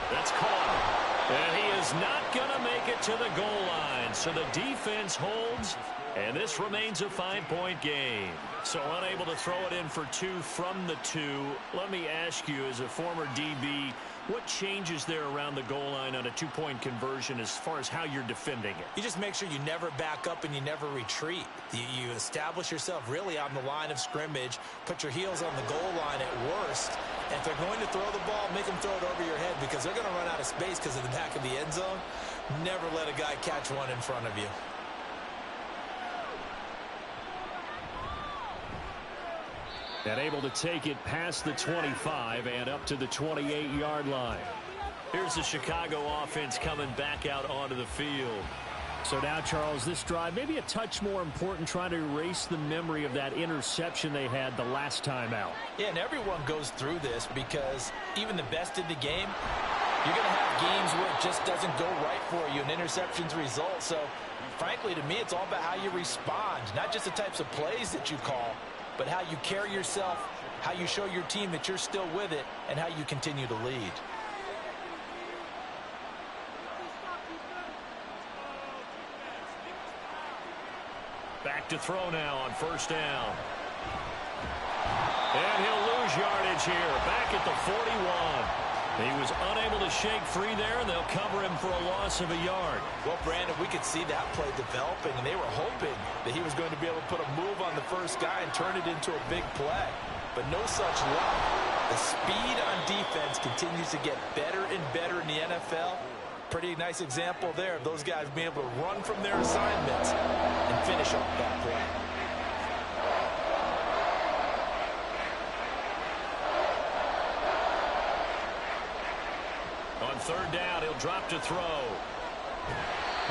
That's caught. And he is not going to make it to the goal line. So the defense holds. And this remains a 5-point game. So unable to throw it in for 2 from the 2. Let me ask you, as a former DB, what changes there around the goal line on a 2-point conversion as far as how you're defending it? You just make sure you never back up and you never retreat. You establish yourself really on the line of scrimmage, put your heels on the goal line at worst, and if they're going to throw the ball, make them throw it over your head because they're going to run out of space because of the back of the end zone. Never let a guy catch one in front of you. And able to take it past the 25 and up to the 28-yard line. Here's the Chicago offense coming back out onto the field. So now, Charles, this drive maybe a touch more important, trying to erase the memory of that interception they had the last time out. Yeah, and everyone goes through this because even the best in the game, you're going to have games where it just doesn't go right for you and interceptions result. So, frankly, to me, it's all about how you respond, not just the types of plays that you call, but how you carry yourself, how you show your team that you're still with it, and how you continue to lead. Back to throw now on first down. And he'll lose yardage here, back at the 41. He was unable to shake free there, and they'll cover him for a loss of a yard. Well, Brandon, we could see that play developing, and they were hoping that he was going to be able to put a move on the first guy and turn it into a big play. But no such luck. The speed on defense continues to get better and better in the NFL. Pretty nice example there of those guys being able to run from their assignments and finish off that play. On third down, he'll drop to throw.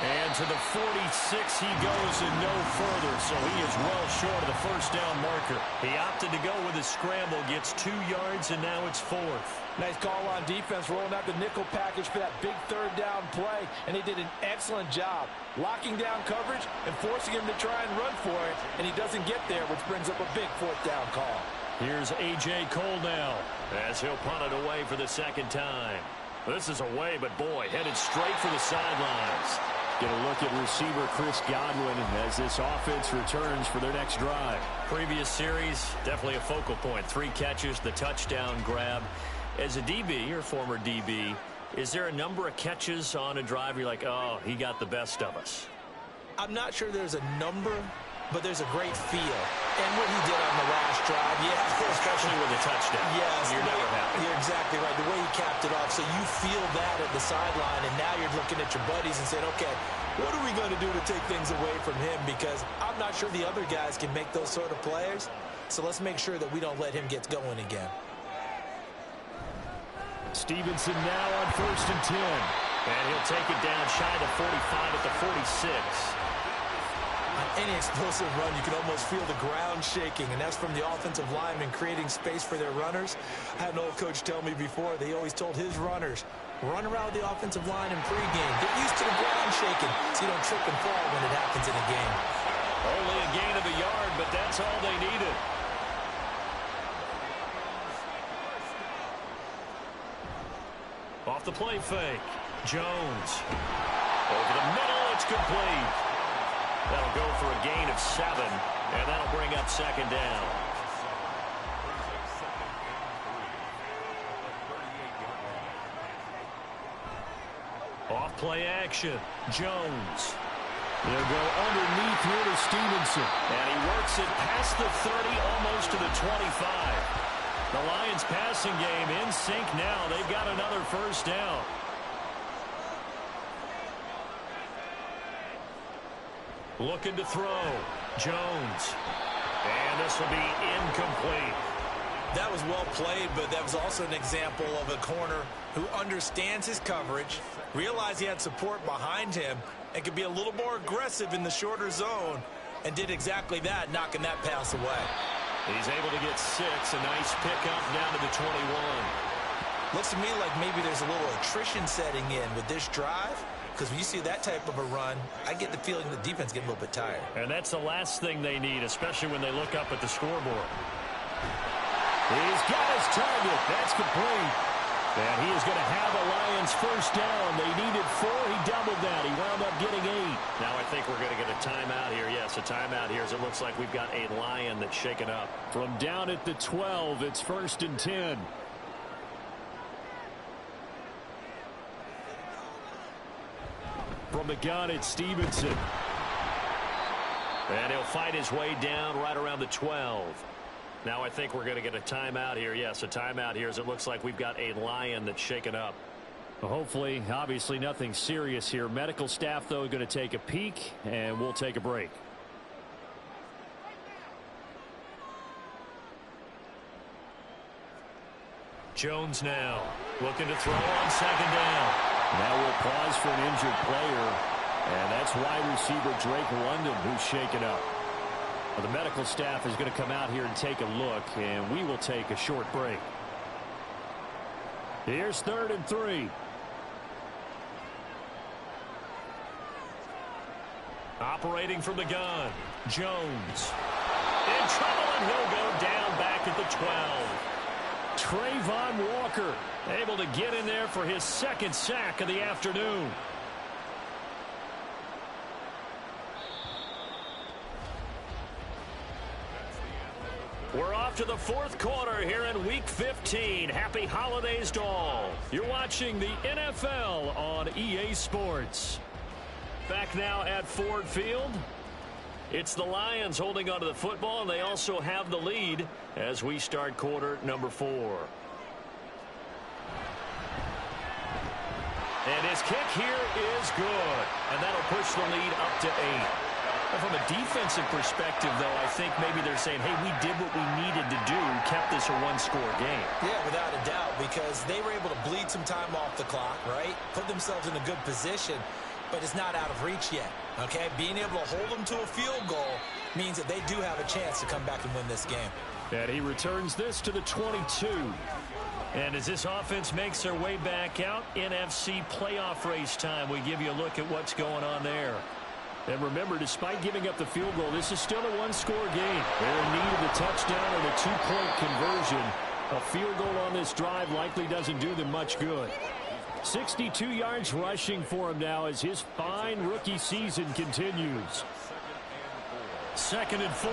And to the 46 he goes and no further, so he is well short of the first down marker. He opted to go with his scramble, gets 2 yards, and now it's 4th. Nice call on defense, rolling out the nickel package for that big third down play, and he did an excellent job locking down coverage and forcing him to try and run for it, and he doesn't get there, which brings up a big 4th down call. Here's A.J. Cole now as he'll punt it away for the second time. This is away, but boy, headed straight for the sidelines. Get a look at receiver Chris Godwin as this offense returns for their next drive. Previous series, definitely a focal point. 3 catches, the touchdown grab. As a DB, or former DB, is there a number of catches on a drive you're like, oh, he got the best of us? I'm not sure there's a number, but there's a great feel. And what he did on the last drive, yeah. Especially with a touchdown. Yes. You're never happy. You're exactly right. The way he capped it off, so you feel that at the sideline, and now you're looking at your buddies and saying, okay, what are we going to do to take things away from him? Because I'm not sure the other guys can make those sort of players, so let's make sure that we don't let him get going again. Stevenson now on 1st and 10. And he'll take it down shy of the 45 at the 46. On any explosive run, you can almost feel the ground shaking, and that's from the offensive linemen creating space for their runners. I had an old coach tell me before, they always told his runners, Run around the offensive line in pregame. Get used to the ground shaking so you don't trip and fall when it happens in a game. Only a gain of a yard, but that's all they needed. Off the play fake. Jones. Over the middle, it's complete. That'll go for a gain of 7, and that'll bring up second down. Off play action. Jones. They'll go underneath here to Stevenson. And he works it past the 30, almost to the 25. The Lions passing game in sync now. They've got another first down. Looking to throw. Jones. And this will be incomplete. That was well played, but that was also an example of a corner who understands his coverage, realized he had support behind him, and could be a little more aggressive in the shorter zone, and did exactly that, knocking that pass away. He's able to get 6. A nice pickup down to the 21. Looks to me like maybe there's a little attrition setting in with this drive, because when you see that type of a run, I get the feeling the defense getting a little bit tired. And that's the last thing they need, especially when they look up at the scoreboard. He's got his target. That's complete. And he is going to have a Lions first down. They needed 4. He doubled that. He wound up getting 8. Now I think we're going to get a timeout here. Yes, a timeout here as it looks like we've got a Lion that's shaken up. From down at the 12, it's 1st and 10. From the gun, it's Stevenson. And he'll fight his way down right around the 12. Now I think we're going to get a timeout here. Yes, a timeout here as it looks like we've got a Lion that's shaken up. Well, hopefully, obviously nothing serious here. Medical staff, though, going to take a peek, and we'll take a break. Jones now looking to throw on second down. Now we'll pause for an injured player, and that's wide receiver Drake London who's shaken up. Well, the medical staff is going to come out here and take a look, and we will take a short break. Here's 3rd and 3. Operating from the gun, Jones. In trouble, and he'll go down back at the 12. Trayvon Walker able to get in there for his 2nd sack of the afternoon. We're off to the 4th quarter here in Week 15. Happy holidays to all. You're watching the NFL on EA Sports. Back now at Ford Field. It's the Lions holding onto the football, and they also have the lead as we start quarter number 4. And his kick here is good, and that'll push the lead up to 8. From a defensive perspective, though, I think maybe they're saying, hey, we did what we needed to do, kept this a one-score game. Yeah, without a doubt, because they were able to bleed some time off the clock, right? Put themselves in a good position, but it's not out of reach yet, okay? Being able to hold them to a field goal means that they do have a chance to come back and win this game. And he returns this to the 22. And as this offense makes their way back out, NFC playoff race time, we give you a look at what's going on there. And remember, despite giving up the field goal, this is still a one-score game. They're in need of a touchdown and a 2-point conversion. A field goal on this drive likely doesn't do them much good. 62 yards rushing for him now as his fine rookie season continues. 2nd and 4.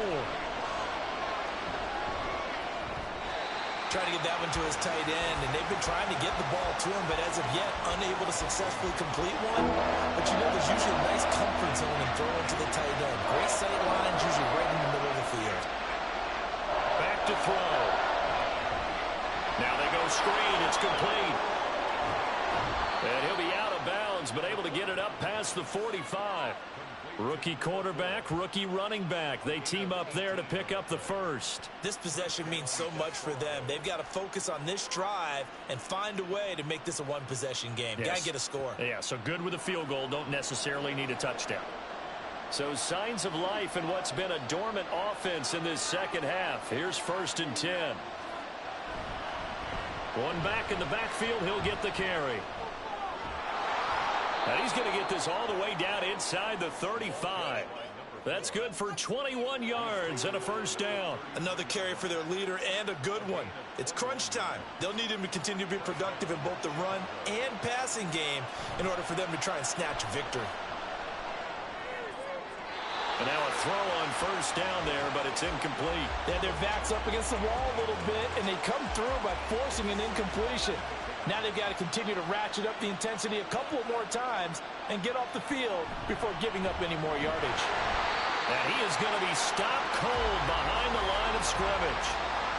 Trying to get that one to his tight end, and they've been trying to get the ball to him, but as of yet, unable to successfully complete one. But you know, there's usually a nice comfort zone in throwing to the tight end. Great sight lines, usually right in the middle of the field. Back to throw. Now they go screen. It's complete. And he'll be out of bounds, but able to get it up past the 45. Rookie quarterback, rookie running back. They team up there to pick up the first. This possession means so much for them. They've got to focus on this drive and find a way to make this a one-possession game. Yes. Got to get a score. Yeah, so good with a field goal. Don't necessarily need a touchdown. So signs of life in what's been a dormant offense in this second half. Here's 1st and 10. One back in the backfield. He'll get the carry. And he's going to get this all the way down inside the 35. That's good for 21 yards and a first down. Another carry for their leader and a good one. It's crunch time. They'll need him to continue to be productive in both the run and passing game in order for them to try and snatch a victory. And now a throw on first down there, but it's incomplete. Yeah, their back's up against the wall a little bit, and they come through by forcing an incompletion. Now they've got to continue to ratchet up the intensity a couple more times and get off the field before giving up any more yardage. And he is going to be stopped cold behind the line of scrimmage.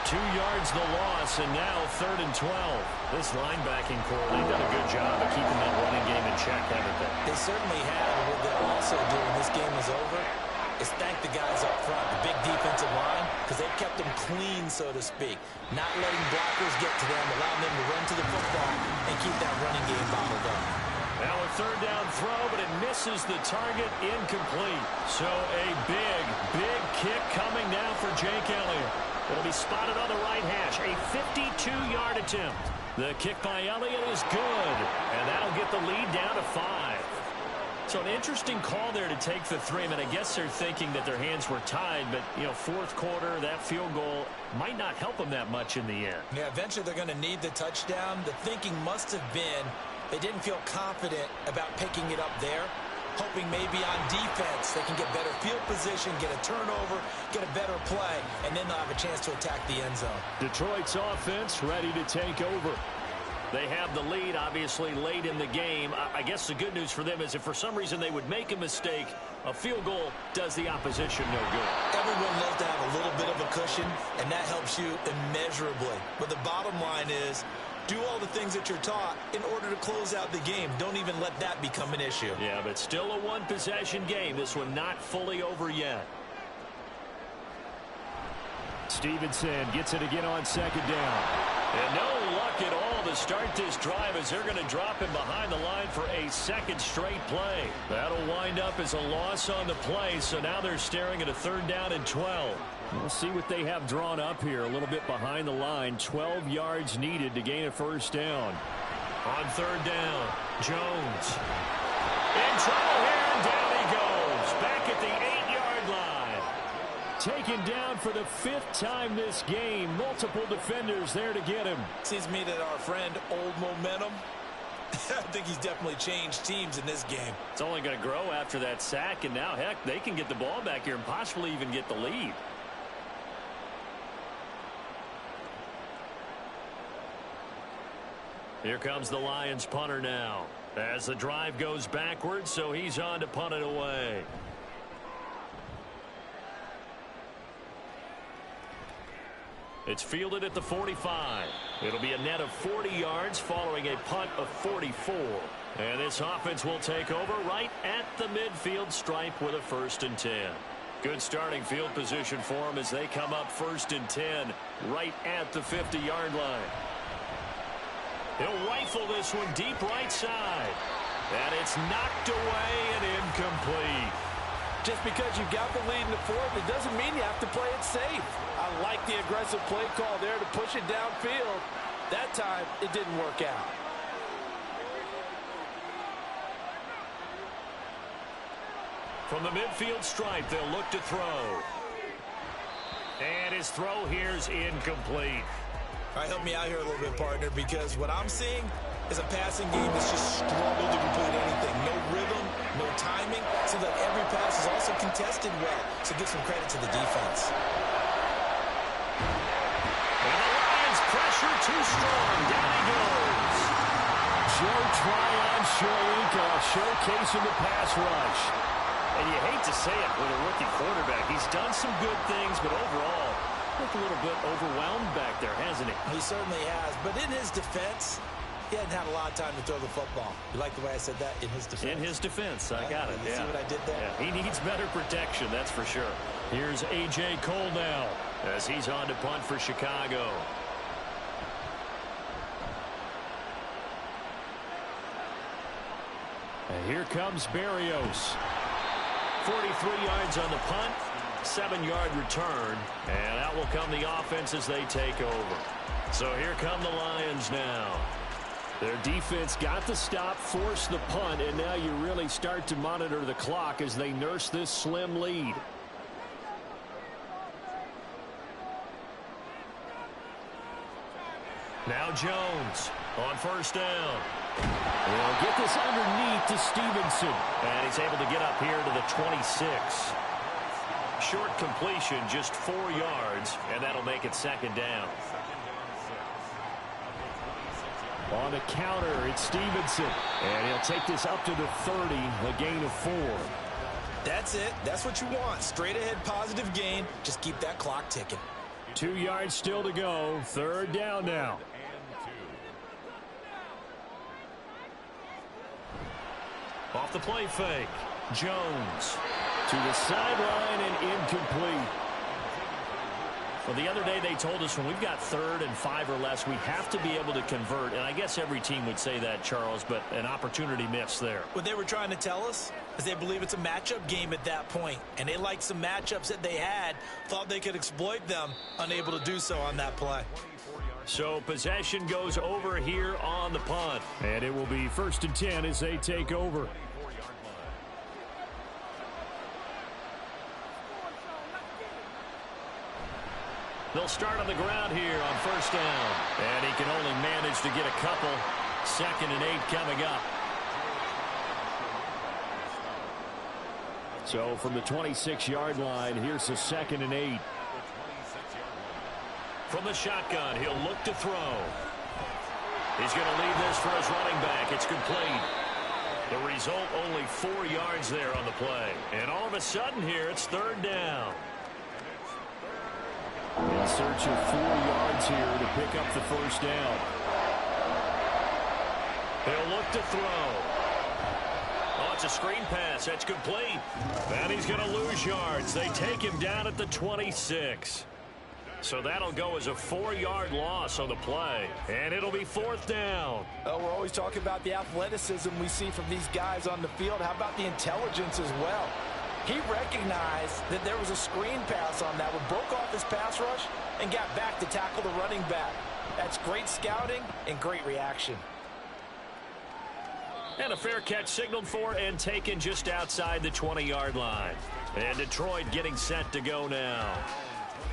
2 yards the loss, and now 3rd and 12. This linebacking core, they've done a good job of keeping that running game in check, haven't they? They certainly have. What they'll also do when this game is over is thank the guys up front, the big defensive line, because they've kept them clean, so to speak. Not letting blockers get to them, allowing them to run to the football and keep that running game bottled up. Now a 3rd down throw, but it misses the target, incomplete. So a big kick coming now for Jake Elliott. It'll be spotted on the right hash, a 52-yard attempt. The kick by Elliott is good, and that'll get the lead down to 5. So an interesting call there to take the 3. I mean, I guess they're thinking that their hands were tied, but, you know, 4th quarter, that field goal might not help them that much in the end. Yeah, eventually they're going to need the touchdown. The thinking must have been they didn't feel confident about picking it up there, hoping maybe on defense they can get better field position, get a turnover, get a better play, and then they'll have a chance to attack the end zone. Detroit's offense ready to take over. They have the lead, obviously, late in the game. I guess the good news for them is if for some reason they would make a mistake, a field goal does the opposition no good. Everyone loves to have a little bit of a cushion, and that helps you immeasurably. But the bottom line is, do all the things that you're taught in order to close out the game. Don't even let that become an issue. Yeah, but still a one-possession game. This one not fully over yet. Stevenson gets it again on 2nd down. And no luck at all to start this drive as they're going to drop him behind the line for a 2nd straight play. That'll wind up as a loss on the play, so now they're staring at a 3rd down and 12. We'll see what they have drawn up here. A little bit behind the line. 12 yards needed to gain a first down. On 3rd down, Jones. In trouble here, and down he goes. Back at the 8-yard line. Taken down for the 5th time this game. Multiple defenders there to get him. Seems to me that our friend Old Momentum, I think he's definitely changed teams in this game. It's only going to grow after that sack, and now, heck, they can get the ball back here and possibly even get the lead. Here comes the Lions punter now as the drive goes backwards, so he's on to punt it away. It's fielded at the 45. It'll be a net of 40 yards following a punt of 44. And this offense will take over right at the midfield stripe with a 1st and 10. Good starting field position for them as they come up 1st and 10 right at the 50-yard line. He'll rifle this one deep right side. And it's knocked away and incomplete. Just because you got the lead in the 4th, it doesn't mean you have to play it safe. I like the aggressive play call there to push it downfield. That time, it didn't work out. From the midfield stripe, they'll look to throw. And his throw here's incomplete. All right, help me out here a little bit, partner, because what I'm seeing is a passing game that's just struggled to complete anything. No rhythm, no timing. Seems like every pass is also contested well, so give some credit to the defense. And the Lions pressure too strong. Down he goes. Joe Tryon showcasing the pass rush. And you hate to say it with a rookie quarterback. He's done some good things, but overall, looked a little bit overwhelmed back there, hasn't he? He certainly has, but in his defense, he hadn't had a lot of time to throw the football. You like the way I said that? In his defense? In his defense. I got it. You see what I did there? Yeah, he needs better protection, that's for sure. Here's A.J. Cole now as he's on to punt for Chicago. And here comes Berrios. 43 yards on the punt, 7-yard return, and out will come the offense as they take over. So here come the Lions now. Their defense got the stop, forced the punt, and now you really start to monitor the clock as they nurse this slim lead. Now Jones on first down. They'll get this underneath to Stevenson. And he's able to get up here to the 26. Short completion, just 4 yards, and that'll make it second down. On the counter, it's Stevenson. And he'll take this up to the 30, a gain of 4. That's it. That's what you want. Straight ahead positive gain. Just keep that clock ticking. 2 yards still to go. Third down now. Off the play fake. Jones to the sideline and incomplete. Well, the other day they told us when we've got 3rd and 5 or less, we have to be able to convert. And I guess every team would say that, Charles, but an opportunity missed there. What they were trying to tell us is they believe it's a matchup game at that point. And they liked some matchups that they had, thought they could exploit them, unable to do so on that play. So possession goes over here on the punt. And it will be 1st and 10 as they take over. They'll start on the ground here on first down. And he can only manage to get a couple. 2nd and 8 coming up. So from the 26-yard line, here's a 2nd and 8. From the shotgun, he'll look to throw. He's going to leave this for his running back. It's complete. The result, only 4 yards there on the play. And all of a sudden here, it's 3rd down. In search of 4 yards here to pick up the first down. He'll look to throw. Oh, it's a screen pass. That's complete. And he's going to lose yards. They take him down at the 26. So that'll go as a 4-yard loss on the play. And it'll be 4th down. We're always talking about the athleticism we see from these guys on the field. How about the intelligence as well? He recognized that there was a screen pass on that one, broke off his pass rush, and got back to tackle the running back. That's great scouting and great reaction. And a fair catch signaled for and taken just outside the 20-yard line. And Detroit getting set to go now.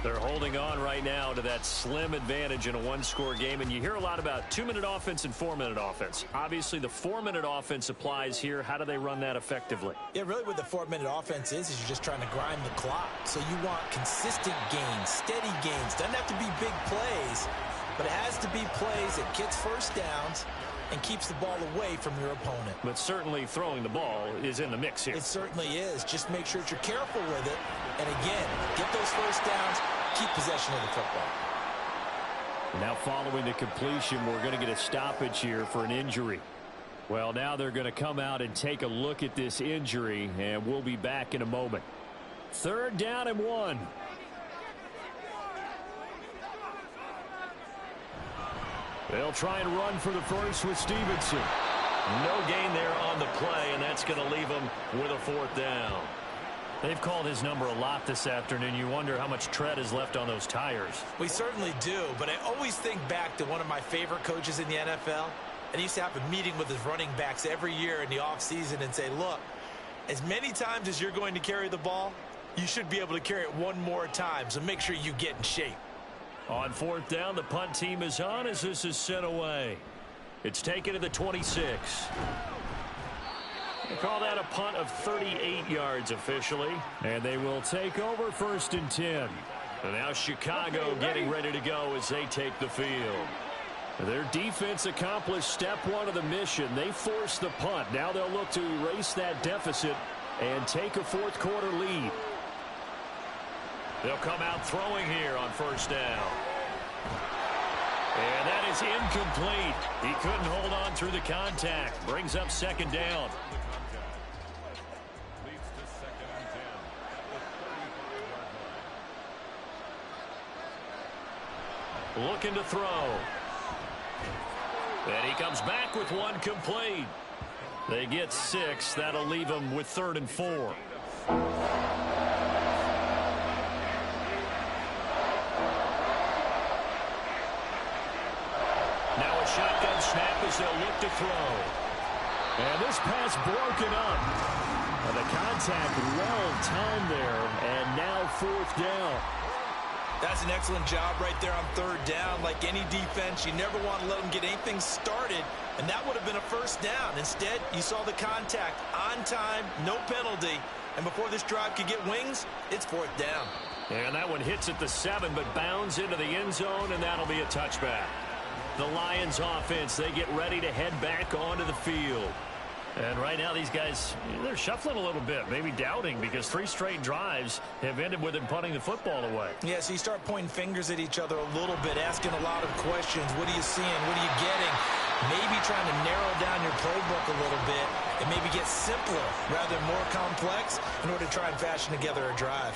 They're holding on right now to that slim advantage in a one-score game. And you hear a lot about 2-minute offense and 4-minute offense. Obviously, the 4-minute offense applies here. How do they run that effectively? Yeah, really what the 4-minute offense is you're just trying to grind the clock. So you want consistent gains, steady gains. Doesn't have to be big plays, but it has to be plays that gets first downs and keeps the ball away from your opponent. But certainly throwing the ball is in the mix here. It certainly is. Just make sure that you're careful with it. And again, get those first downs, keep possession of the football. Now following the completion, we're going to get a stoppage here for an injury. Well, now they're going to come out and take a look at this injury, and we'll be back in a moment. 3rd down and 1. They'll try and run for the first with Stevenson. No gain there on the play, and that's going to leave him with a 4th down. They've called his number a lot this afternoon. You wonder how much tread is left on those tires. We certainly do, but I always think back to one of my favorite coaches in the NFL. And he used to have a meeting with his running backs every year in the offseason and say, look, as many times as you're going to carry the ball, you should be able to carry it one more time, so make sure you get in shape. On 4th down, the punt team is on as this is sent away. It's taken to the 26. They call that a punt of 38 yards officially. And they will take over 1st and 10. And now Chicago getting ready to go as they take the field. Their defense accomplished step 1 of the mission. They forced the punt. Now they'll look to erase that deficit and take a 4th quarter lead. They'll come out throwing here on 1st down. And that is incomplete. He couldn't hold on through the contact. Brings up 2nd down. Looking to throw. And he comes back with one complete. They get 6. That'll leave them with 3rd and 4. Now a shotgun snap as they'll look to throw. And this pass broken up. And the contact well timed there, and now 4th down. That's an excellent job right there on 3rd down. Like any defense, you never want to let them get anything started, and that would have been a 1st down. Instead, you saw the contact on time, no penalty, and before this drive could get wings, it's 4th down. And that one hits at the 7, but bounds into the end zone, and that'll be a touchback. The Lions offense, they get ready to head back onto the field. And right now, these guys, they're shuffling a little bit, maybe doubting, because 3 straight drives have ended with them punting the football away. Yeah, so you start pointing fingers at each other a little bit, asking a lot of questions. What are you seeing? What are you getting? Maybe trying to narrow down your playbook a little bit and maybe get simpler rather than more complex in order to try and fashion together a drive.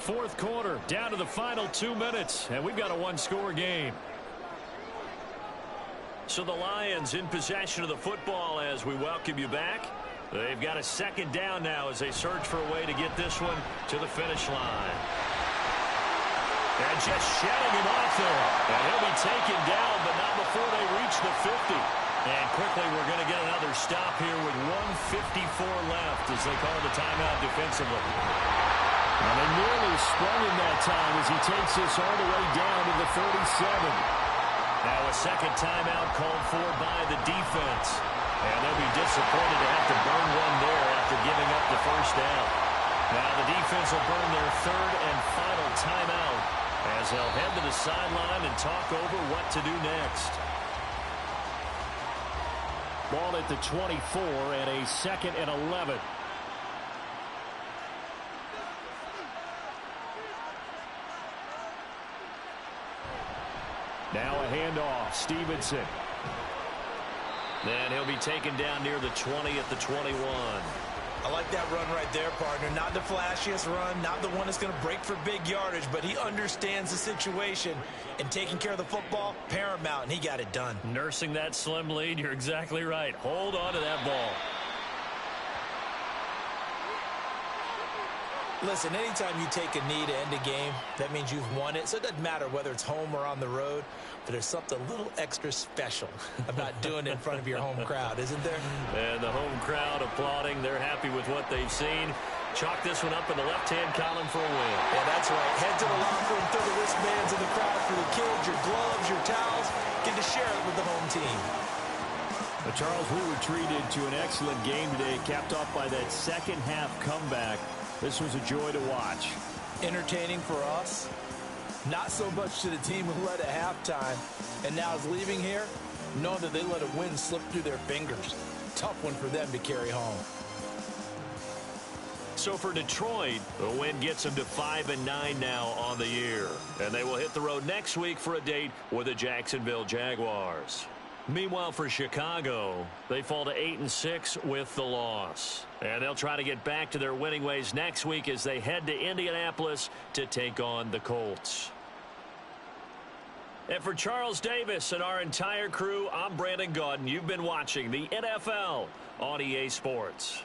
4th quarter, down to the final 2 minutes, and we've got a 1-score game. So the Lions in possession of the football as we welcome you back. They've got a 2nd down now as they search for a way to get this one to the finish line. And just shedding him off there. And he'll be taken down, but not before they reach the 50. And quickly we're going to get another stop here with 1:54 left as they call the timeout defensively. And they nearly sprung him that time as he takes this all the way down to the 37. Now a 2nd timeout called for by the defense. And they'll be disappointed to have to burn one there after giving up the 1st down. Now the defense will burn their 3rd and final timeout as they'll head to the sideline and talk over what to do next. Ball at the 24 and a 2nd and 11. Now a handoff. Stevenson. Then he'll be taken down near the 20 at the 21. I like that run right there, partner. Not the flashiest run, not the one that's going to break for big yardage, but he understands the situation, and taking care of the football, paramount, and he got it done. Nursing that slim lead, you're exactly right. Hold on to that ball. Listen, anytime you take a knee to end a game, that means you've won it. So it doesn't matter whether it's home or on the road, but there's something a little extra special about doing it in front of your home crowd, isn't there? And the home crowd applauding. They're happy with what they've seen. Chalk this one up in the left-hand column for a win. Yeah, that's right. Head to the locker room, throw the wristbands in the crowd for the kids, your gloves, your towels. Get to share it with the home team. But Charles, we were treated to an excellent game today, capped off by that second-half comeback. This was a joy to watch. Entertaining for us. Not so much to the team who led at halftime and now is leaving here, knowing that they let a win slip through their fingers. Tough one for them to carry home. So for Detroit, the win gets them to 5-9 now on the year. And they will hit the road next week for a date with the Jacksonville Jaguars. Meanwhile, for Chicago, they fall to 8-6 with the loss. And they'll try to get back to their winning ways next week as they head to Indianapolis to take on the Colts. And for Charles Davis and our entire crew, I'm Brandon Gaudin. You've been watching the NFL on EA Sports.